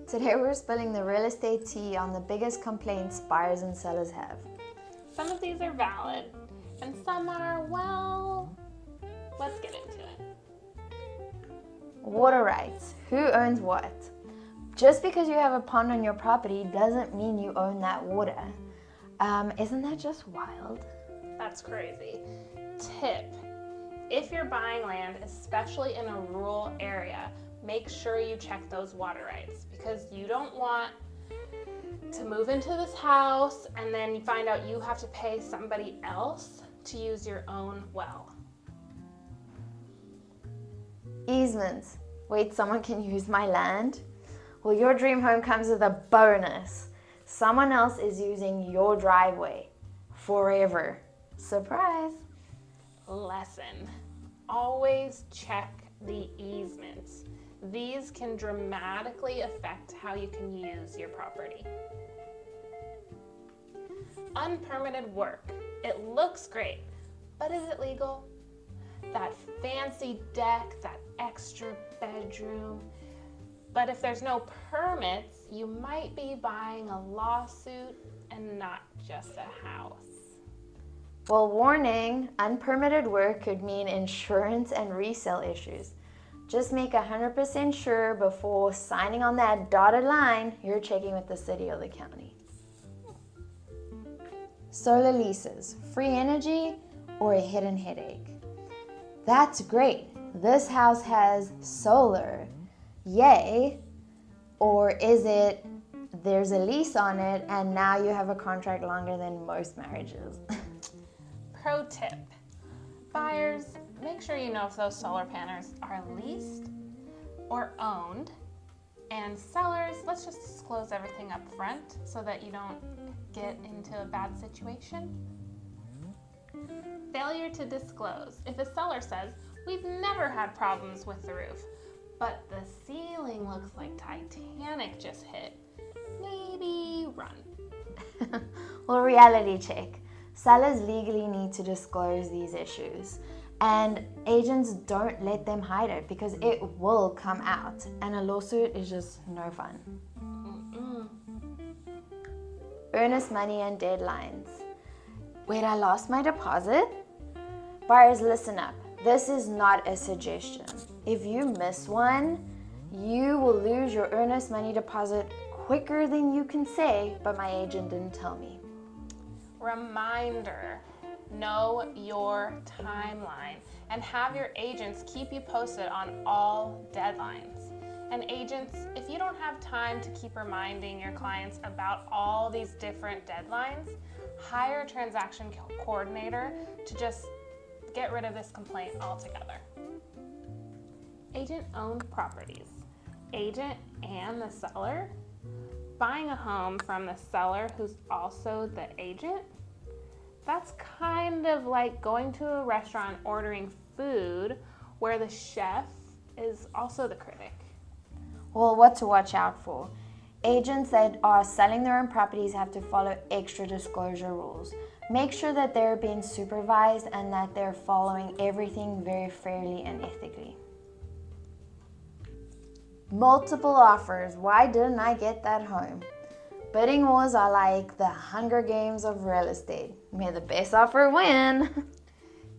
Today we're spilling the real estate tea on the biggest complaints buyers and sellers have. Some of these are valid, and some are, well, let's get into it. Water rights. Who owns what? Just because you have a pond on your property doesn't mean you own that water. Isn't that just wild? That's crazy. Tip: if you're buying land, especially in a rural area, make sure you check those water rights, because you don't want to move into this house and then you find out you have to pay somebody else to use your own well. Easements. Wait, someone can use my land? Well, your dream home comes with a bonus. Someone else is using your driveway forever. Surprise! Lesson: always check the easements. These can dramatically affect how you can use your property. Unpermitted work. It looks great, but is it legal? That fancy deck, that extra bedroom. But if there's no permits, you might be buying a lawsuit and not just a house. Well, warning, unpermitted work could mean insurance and resale issues. Just make 100% sure before signing on that dotted line you're checking with the city or the county. Solar leases, free energy or a hidden headache? That's great. This house has solar. Yay. Or is it there's a lease on it and now you have a contract longer than most marriages? Pro tip: buyers, make sure you know if those solar panels are leased or owned. And sellers, let's just disclose everything up front so that you don't get into a bad situation. Failure to disclose. If a seller says, "We've never had problems with the roof, but the ceiling looks like Titanic just hit," maybe run. Well, reality check. Sellers legally need to disclose these issues, and agents don't let them hide it because it will come out, and a lawsuit is just no fun. Earnest money and deadlines. Wait, I lost my deposit? Buyers, listen up. This is not a suggestion. If you miss one, you will lose your earnest money deposit quicker than you can say, but my agent didn't tell me. Reminder: know your timeline and have your agents keep you posted on all deadlines. And agents, if you don't have time to keep reminding your clients about all these different deadlines, hire a transaction coordinator to just get rid of this complaint altogether. Agent-owned properties. Agent and the seller. Buying a home from the seller who's also the agent. That's kind of like going to a restaurant ordering food where the chef is also the critic. Well, what to watch out for? Agents that are selling their own properties have to follow extra disclosure rules. Make sure that they're being supervised and that they're following everything very fairly and ethically. Multiple offers. Why didn't I get that home? Bidding wars are like the Hunger Games of real estate. May the best offer win.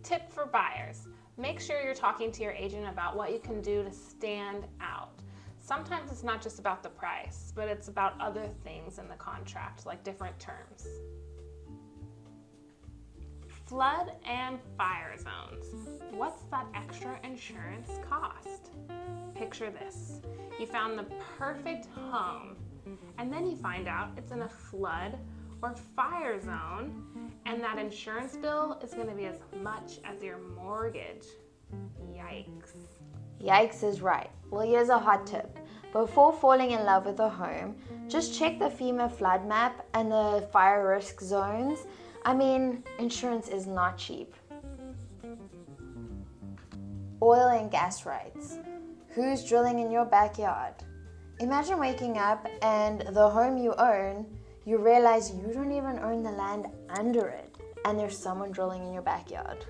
Tip for buyers: make sure you're talking to your agent about what you can do to stand out. Sometimes it's not just about the price, but it's about other things in the contract, like different terms. Flood and fire zones. What's that extra insurance cost? Picture this. You found the perfect home, and then you find out it's in a flood or fire zone, and that insurance bill is going to be as much as your mortgage. Yikes. Yikes is right. Well, here's a hot tip. Before falling in love with a home, just check the FEMA flood map and the fire risk zones. I mean, insurance is not cheap. Oil and gas rights. Who's drilling in your backyard? Imagine waking up and the home you own, you realize you don't even own the land under it, and there's someone drilling in your backyard.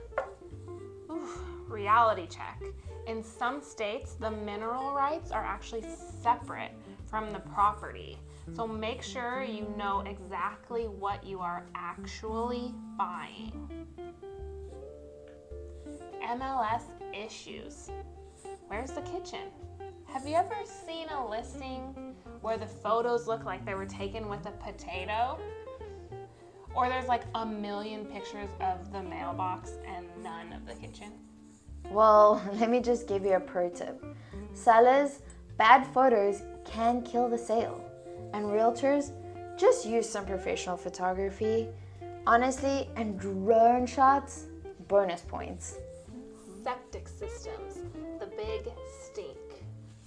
Reality check. In some states, the mineral rights are actually separate from the property. So make sure you know exactly what you are actually buying. MLS issues. Where's the kitchen? Have you ever seen a listing where the photos look like they were taken with a potato? Or there's like a million pictures of the mailbox and none of the kitchen? Well, let me just give you a pro tip. Sellers, bad photos can kill the sale. And realtors, just use some professional photography. Honestly, and drone shots, bonus points. Septic systems, the big stink.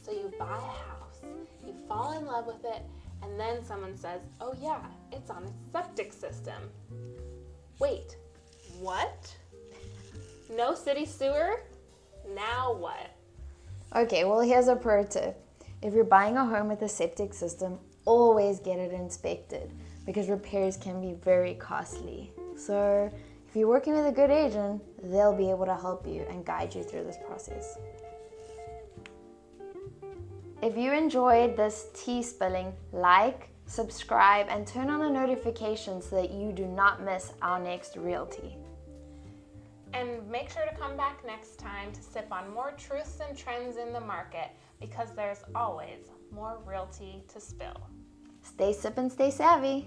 So you buy a house, you fall in love with it, and then someone says, oh yeah, it's on a septic system. Wait, what? No city sewer? Now what? Okay, well, here's a pro tip. If you're buying a home with a septic system, always get it inspected because repairs can be very costly. So if you're working with a good agent, they'll be able to help you and guide you through this process. If you enjoyed this tea spilling, like, subscribe, and turn on the notifications so that you do not miss our next realty. And make sure to come back next time to sip on more truths and trends in the market because there's always more realty to spill. Stay sip and stay savvy.